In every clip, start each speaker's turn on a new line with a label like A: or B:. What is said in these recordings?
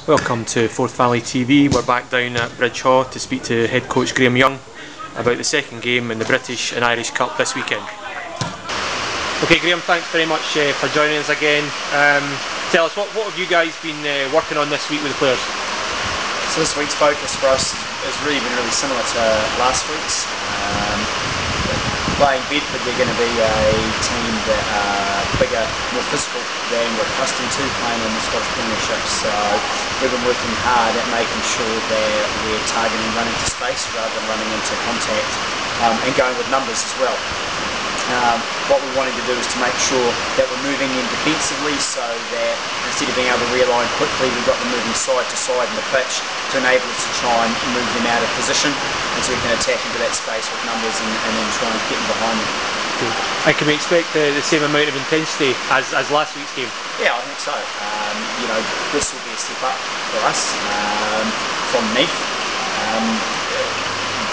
A: Welcome to Forth Valley TV. We're back down at Bridgehaugh to speak to head coach Graeme Young about the second game in the British and Irish Cup this weekend. Okay Graeme, thanks very much for joining us again. Tell us, what have you guys been working on this week with the players?
B: So this week's focus for us has really been similar to last week's. Playing Bedford, they're going to be a team that are bigger, more physical than we're accustomed to playing in the Scottish Premiership. So we've been working hard at making sure that we're targeting running to space rather than running into contact, and going with numbers as well. What we're wanting to do is to make sure that we're moving in defensively, so that instead of being able to realign quickly, we've got them moving side to side in the pitch to enable us to try and move them out of position, and so we can attack into that space with numbers and then try and get them behind them.
A: Good. And can we expect the same amount of intensity as last week's game?
B: Yeah, I think so. This will be a step up for us from Neath.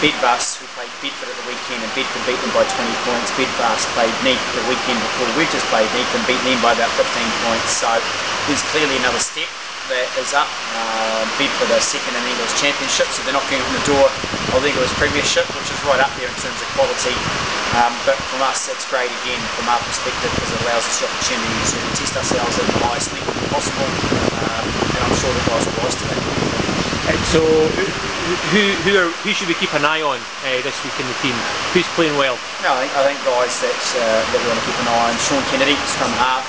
B: Bedford, we played Bedford at the weekend and Bedford beat them by 20 points. Bedford played Neath the weekend before. We've just played Neath and beaten them by about 15 points. So there's clearly another step that is up. Bedford are second in English Championship, so they're knocking on the door of the English Premiership, which is right up there in terms of quality. But from us, it's great again from our perspective, because it allows us the opportunity to test ourselves at the highest level possible, and I'm sure the guys will rise to that.
A: So who should we keep an eye on this week in the team? Who's playing well?
B: No, I think guys that we want to keep an eye on. Sean Kennedy, scrum half.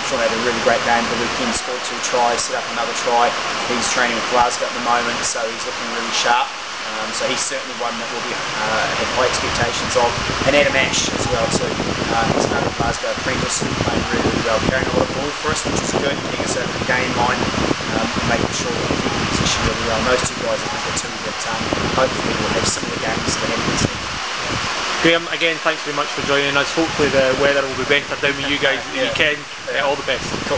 B: Sean had a really great game the weekend, scored 2 tries, set up another try. He's training with Glasgow at the moment, so he's looking really sharp. So he's certainly one that will be have high expectations of. And Adam Ash as well too. He's another Glasgow apprentice who's playing really, really well, carrying a lot of ball for us, which is good, getting us over the game line and making sure that we keep the position really well. And those two guys, I think, are two that hopefully will have similar games to the Heavyweights team.
A: Graeme, again, thanks very much for joining us. Hopefully the weather will be better down with you guys at the weekend. All the best.
B: Cool.